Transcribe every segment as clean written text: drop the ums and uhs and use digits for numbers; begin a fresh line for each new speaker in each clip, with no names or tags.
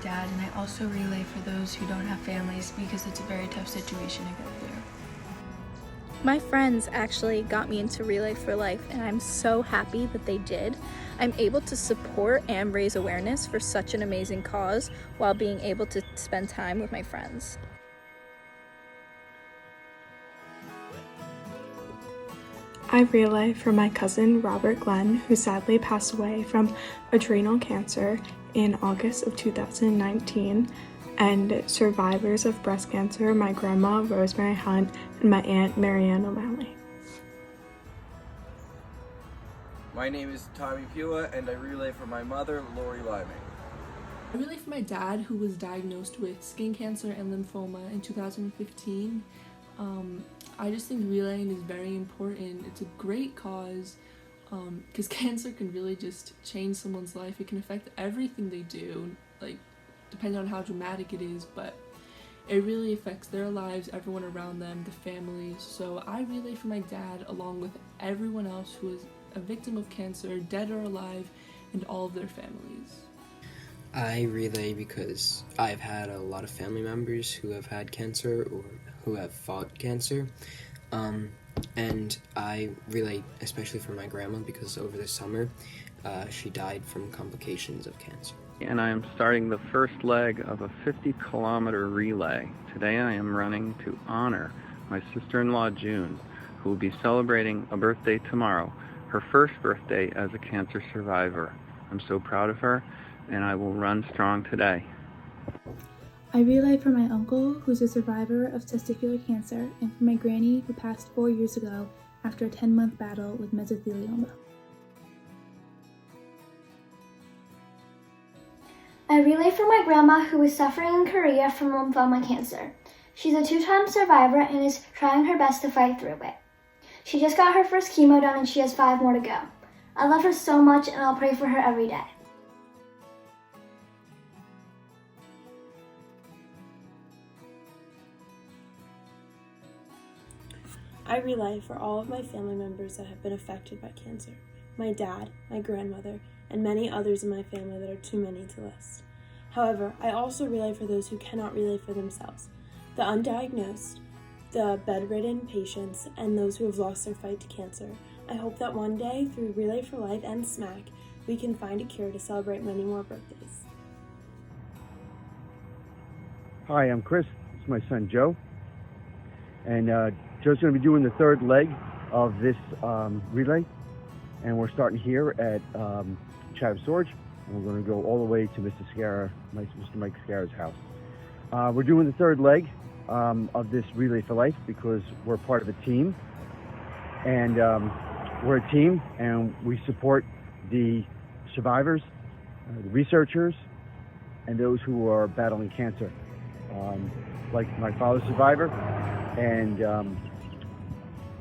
dad, and I also relay for those who don't have families because it's a very tough situation to go through.
My friends actually got me into Relay for Life, and I'm so happy that they did. I'm able to support and raise awareness for such an amazing cause while being able to spend time with my friends.
I relay for my cousin Robert Glenn, who sadly passed away from adrenal cancer in August of 2019, and survivors of breast cancer, my grandma Rosemary Hunt and my aunt Marianne O'Malley.
My name is Tommy Pua, and I relay for my mother, Lori Liming.
I relay for my dad, who was diagnosed with skin cancer and lymphoma in 2015. I just think relaying is very important. It's a great cause because cancer can really just change someone's life. It can affect everything they do, like depending on how dramatic it is, but it really affects their lives, everyone around them, the families. So I relay for my dad along with everyone else who is a victim of cancer, dead or alive, and all of their families.
I relay because I've had a lot of family members who have had cancer or who have fought cancer. And I relay especially for my grandma because over the summer she died from complications of cancer.
And I am starting the first leg of a 50-kilometer relay. Today I am running to honor my sister-in-law June, who will be celebrating a birthday tomorrow, her first birthday as a cancer survivor. I'm so proud of her, and I will run strong today.
I relay for my uncle, who's a survivor of testicular cancer, and for my granny, who passed 4 years ago after a 10-month battle with mesothelioma.
I relay for my grandma, who is suffering in Korea from lymphoma cancer. She's a 2-time survivor and is trying her best to fight through it. She just got her first chemo done and she has 5 more to go. I love her so much and I'll pray for her every day.
I relay for all of my family members that have been affected by cancer, my dad, my grandmother, and many others in my family that are too many to list. However, I also relay for those who cannot relay for themselves, the undiagnosed, the bedridden patients, and those who have lost their fight to cancer. I hope that one day, through Relay for Life and SMAC, we can find a cure to celebrate many more birthdays.
Hi, I'm Chris. It's my son Joe. And Joe's going to be doing the third leg of this relay. And we're starting here at Chatham Storage. And we're going to go all the way to Mr. Mike Scarra's house. We're doing the third leg of this Relay for Life because we're part of a team. And we're a team and we support the survivors, the researchers, and those who are battling cancer. Like my father's survivor, and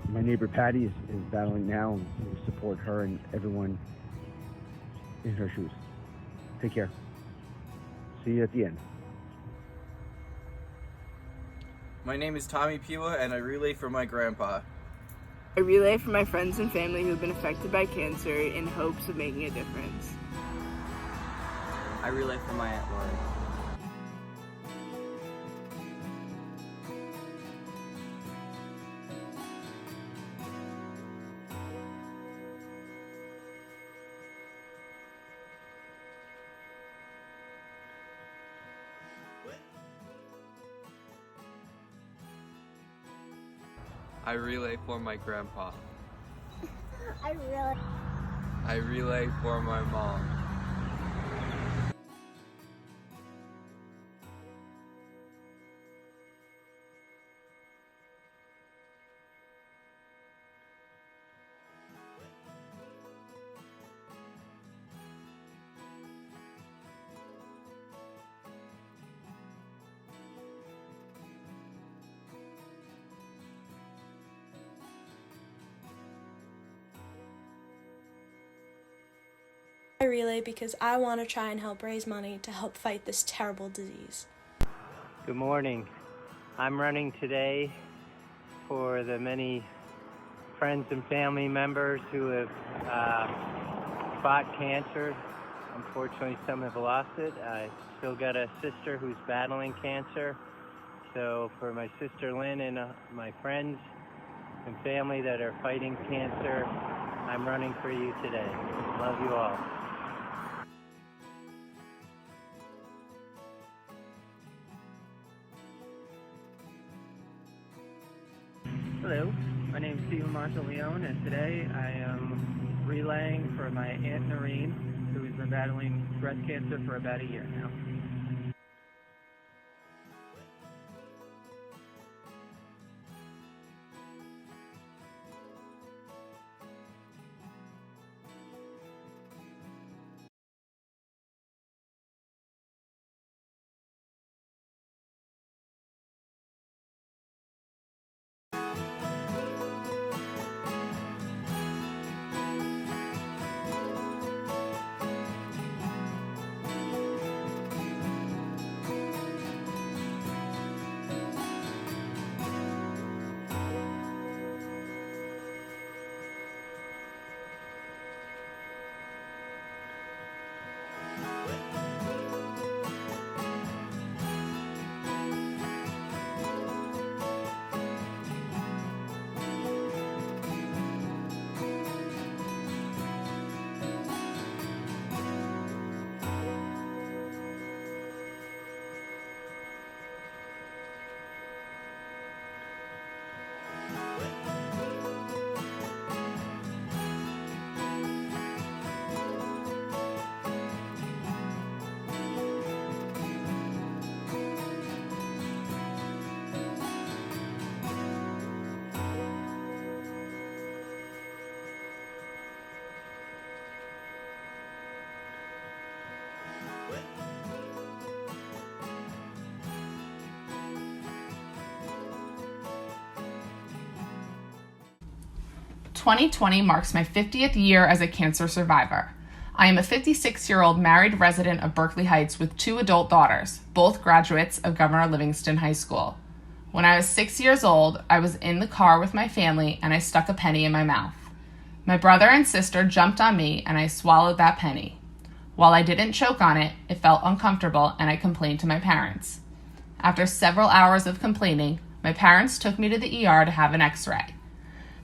my neighbor Patty is battling now, and we support her and everyone in her shoes. Take care. See you at the end.
My name is Tommy Pua, and I relay for my grandpa.
I relay for my friends and family who have been affected by cancer in hopes of making a difference.
I relay for my Aunt Lori.
I relay for my grandpa.
I
relay for my mom.
I relay because I want to try and help raise money to help fight this terrible disease.
Good morning. I'm running today for the many friends and family members who have fought cancer Unfortunately, some have lost it. I still got a sister who's battling cancer. So for my sister Lynn and my friends and family that are fighting cancer, I'm running for you today. Love you all.
Hello, my name is Stephen Marshall Leone, and today I am relaying for my Aunt Noreen, who has been battling breast cancer for about a year now.
"2020 marks my 50th year as a cancer survivor. I am a 56-year-old married resident of Berkeley Heights with 2 adult daughters, both graduates of Governor Livingston High School. When I was 6 years old, I was in the car with my family and I stuck a penny in my mouth. My brother and sister jumped on me and I swallowed that penny. While I didn't choke on it, it felt uncomfortable and I complained to my parents. After several hours of complaining, my parents took me to the ER to have an x-ray.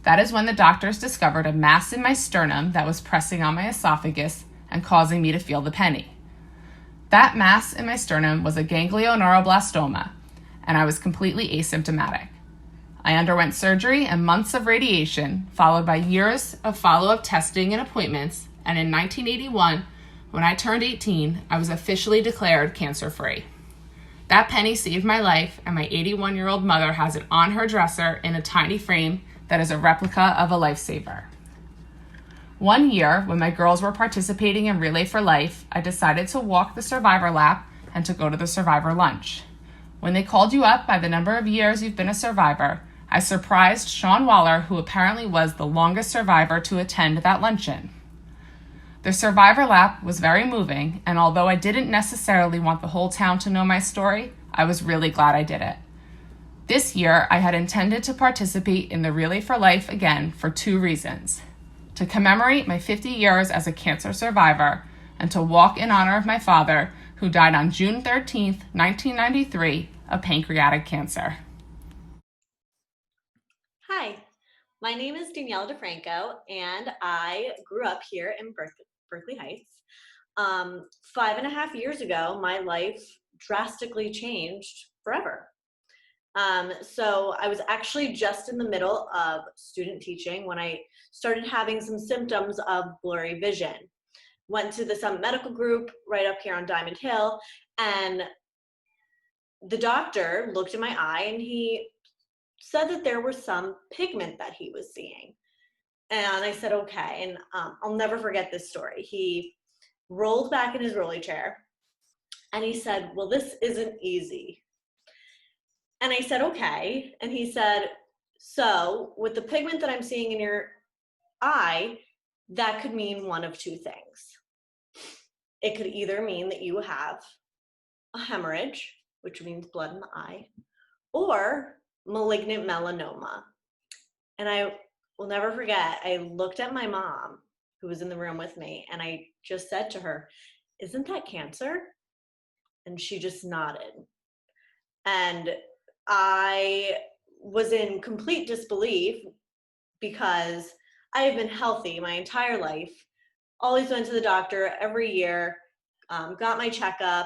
That is when the doctors discovered a mass in my sternum that was pressing on my esophagus and causing me to feel the penny. That mass in my sternum was a ganglioneuroblastoma, and I was completely asymptomatic. I underwent surgery and months of radiation, followed by years of follow-up testing and appointments, and in 1981, when I turned 18, I was officially declared cancer-free. That penny saved my life, and my 81-year-old mother has it on her dresser in a tiny frame that is a replica of a lifesaver. One year, when my girls were participating in Relay for Life, I decided to walk the survivor lap and to go to the survivor lunch. When they called you up by the number of years you've been a survivor, I surprised Sean Waller, who apparently was the longest survivor to attend that luncheon. The survivor lap was very moving, and although I didn't necessarily want the whole town to know my story, I was really glad I did it. This year, I had intended to participate in the Relay for Life again for 2 reasons: to commemorate my 50 years as a cancer survivor and to walk in honor of my father, who died on June 13th, 1993, of pancreatic cancer.
Hi, my name is Danielle DeFranco, and I grew up here in Berkeley Heights. 5.5 years ago, my life drastically changed forever. So I was actually just in the middle of student teaching when I started having some symptoms of blurry vision. Went to the Summit Medical Group right up here on Diamond Hill, and the doctor looked in my eye and he said that there was some pigment that he was seeing. And I said, okay. And I'll never forget this story. He rolled back in his rolly chair and he said, well, this isn't easy. And I said, okay. And he said, so with the pigment that I'm seeing in your eye, that could mean one of 2 things. It could either mean that you have a hemorrhage, which means blood in the eye, or malignant melanoma. And I will never forget, I looked at my mom, who was in the room with me, and I just said to her, isn't that cancer? And she just nodded. And I was in complete disbelief because I have been healthy my entire life, always went to the doctor every year, got my checkups,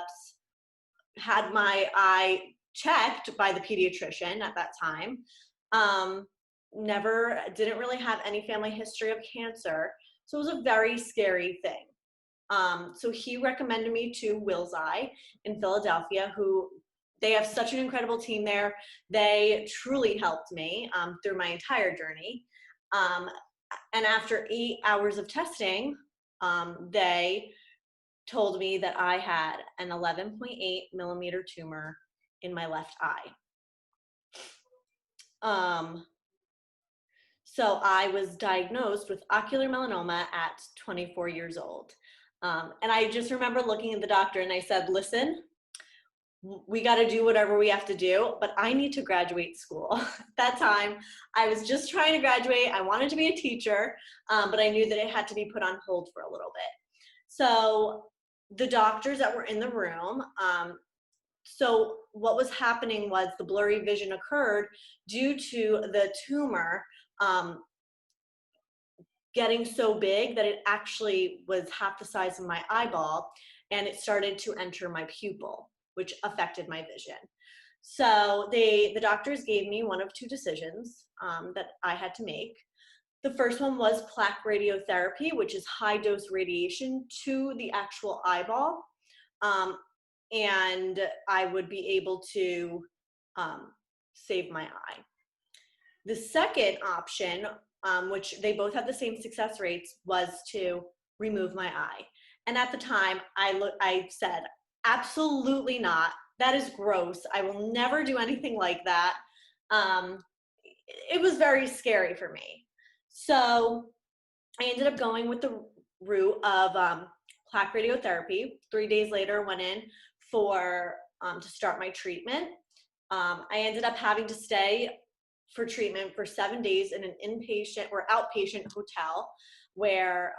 had my eye checked by the pediatrician at that time. Didn't really have any family history of cancer. So it was a very scary thing. So he recommended me to Wills Eye in Philadelphia, who they have such an incredible team there. They truly helped me through my entire journey. And after 8 hours of testing, they told me that I had an 11.8 millimeter tumor in my left eye. So I was diagnosed with ocular melanoma at 24 years old. And I just remember looking at the doctor and I said, listen, we got to do whatever we have to do, but I need to graduate school. At that time, I was just trying to graduate. I wanted to be a teacher, but I knew that it had to be put on hold for a little bit. So the doctors that were in the room, so what was happening was the blurry vision occurred due to the tumor getting so big that it actually was half the size of my eyeball, and it started to enter my pupil, which affected my vision. So the doctors gave me one of two decisions that I had to make. The first one was plaque radiotherapy, which is high dose radiation to the actual eyeball. And I would be able to save my eye. The second option, which they both had the same success rates, was to remove my eye. And at the time, I said, absolutely not. That is gross. I will never do anything like that. It was very scary for me. So I ended up going with the route of plaque radiotherapy. 3 days later, went in for to start my treatment. I ended up having to stay for treatment for 7 days in an inpatient or outpatient hotel where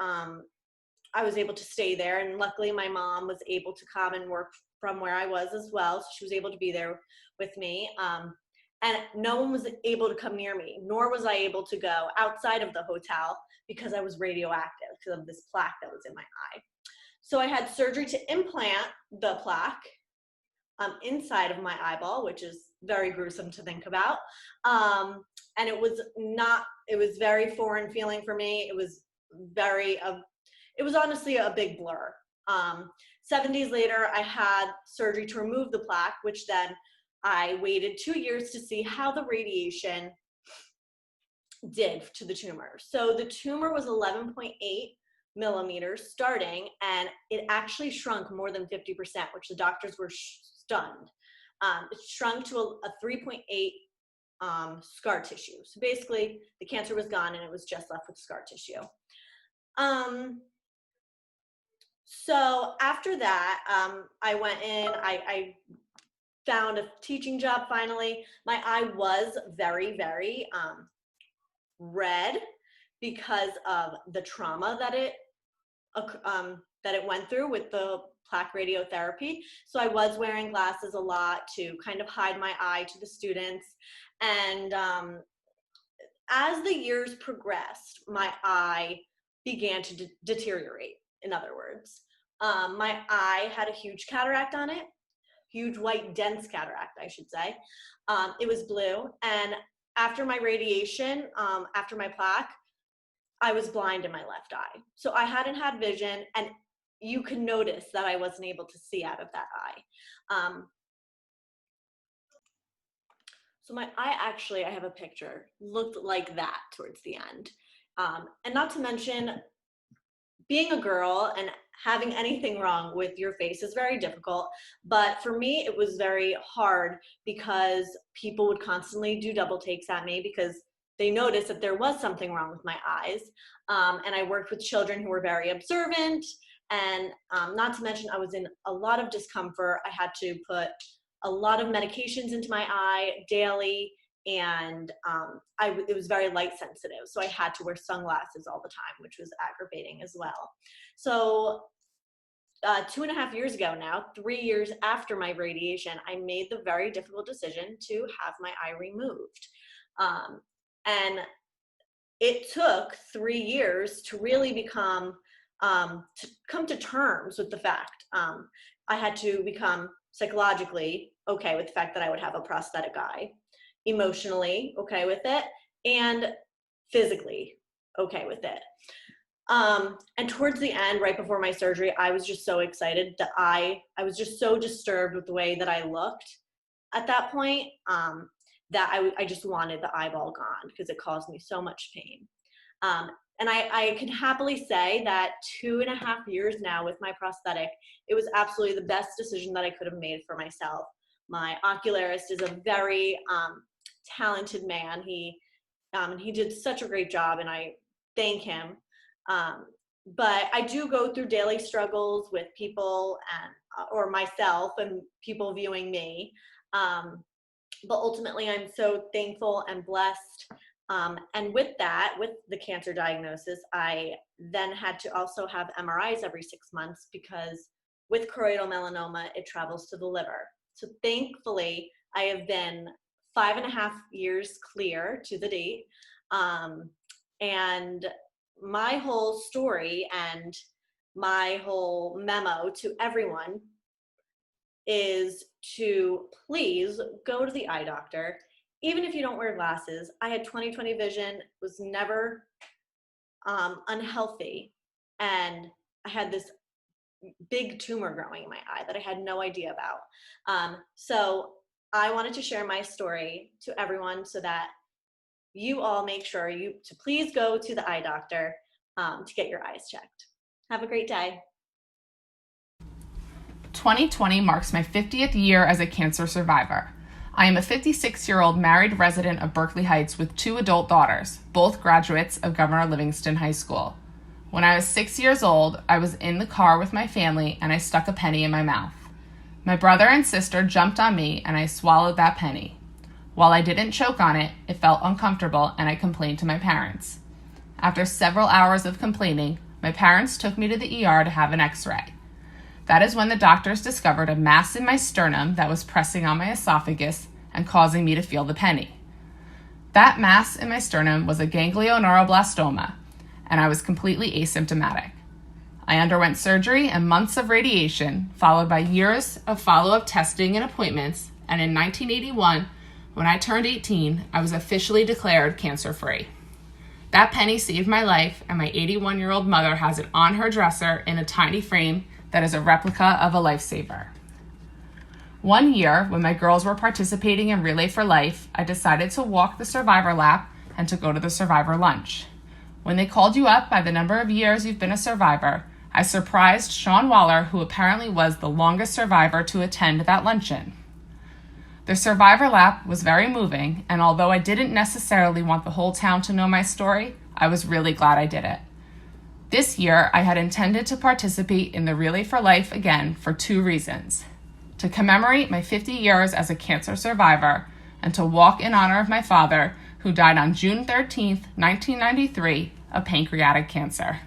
I was able to stay there. And luckily my mom was able to come and work from where I was as well. So she was able to be there with me. And no one was able to come near me, nor was I able to go outside of the hotel because I was radioactive because of this plaque that was in my eye. So I had surgery to implant the plaque inside of my eyeball, which is very gruesome to think about. And it was very foreign feeling for me. It was honestly a big blur. 7 days later, I had surgery to remove the plaque, which then I waited 2 years to see how the radiation did to the tumor. So the tumor was 11.8 millimeters starting, and it actually shrunk more than 50%, which the doctors were stunned. It shrunk to a 3.8 scar tissue. So basically, the cancer was gone, and it was just left with scar tissue. So after that, I went in, I found a teaching job finally. My eye was very, very red because of the trauma that it went through with the plaque radiotherapy. So I was wearing glasses a lot to kind of hide my eye to the students. And as the years progressed, my eye began to deteriorate, in other words. My eye had a huge cataract on it, huge white dense cataract, I should say. It was blue. And after my radiation, after my plaque, I was blind in my left eye. So I hadn't had vision, and you could notice that I wasn't able to see out of that eye. So my eye actually, I have a picture, looked like that towards the end. And not to mention, being a girl and having anything wrong with your face is very difficult. But for me, it was very hard because people would constantly do double takes at me because they noticed that there was something wrong with my eyes. And I worked with children who were very observant. And not to mention, I was in a lot of discomfort. I had to put a lot of medications into my eye daily. And it was very light sensitive. So I had to wear sunglasses all the time, which was aggravating as well. So 2.5 years ago now, 3 years after my radiation, I made the very difficult decision to have my eye removed. And it took 3 years to really come to terms with the fact. I had to become psychologically okay with the fact that I would have a prosthetic eye, emotionally okay with it, and physically okay with it. And towards the end, right before my surgery, I was just so excited that I was just so disturbed with the way that I looked at that point, that I just wanted the eyeball gone because it caused me so much pain. And I can happily say that 2.5 years now with my prosthetic, it was absolutely the best decision that I could have made for myself. My ocularist is a very talented man. He did such a great job, and I thank him. But I do go through daily struggles with people or myself and people viewing me. But ultimately, I'm so thankful and blessed. And with that, with the cancer diagnosis, I then had to also have MRIs every 6 months because with choroidal melanoma, it travels to the liver. So thankfully, I have been 5.5 years clear to the date. And my whole story and my whole memo to everyone is to please go to the eye doctor. Even if you don't wear glasses. I had 20/20 vision, was never unhealthy, and I had this big tumor growing in my eye that I had no idea about. So I wanted to share my story to everyone so that you all make sure to please go to the eye doctor to get your eyes checked. Have a great day.
2020 marks my 50th year as a cancer survivor. I am a 56-year-old married resident of Berkeley Heights with 2 adult daughters, both graduates of Governor Livingston High School. When I was 6 years old, I was in the car with my family and I stuck a penny in my mouth. My brother and sister jumped on me and I swallowed that penny. While I didn't choke on it, it felt uncomfortable and I complained to my parents. After several hours of complaining, my parents took me to the ER to have an x-ray. That is when the doctors discovered a mass in my sternum that was pressing on my esophagus and causing me to feel the penny. That mass in my sternum was a ganglioneuroblastoma, and I was completely asymptomatic. I underwent surgery and months of radiation, followed by years of follow-up testing and appointments, and in 1981, when I turned 18, I was officially declared cancer-free. That penny saved my life, and my 81-year-old mother has it on her dresser in a tiny frame that is a replica of a lifesaver. One year, when my girls were participating in Relay for Life, I decided to walk the survivor lap and to go to the survivor lunch. When they called you up by the number of years you've been a survivor, I surprised Sean Waller, who apparently was the longest survivor to attend that luncheon. The survivor lap was very moving, and although I didn't necessarily want the whole town to know my story, I was really glad I did it. This year, I had intended to participate in the Relay for Life again for 2 reasons: to commemorate my 50 years as a cancer survivor and to walk in honor of my father, who died on June 13th, 1993 of pancreatic cancer.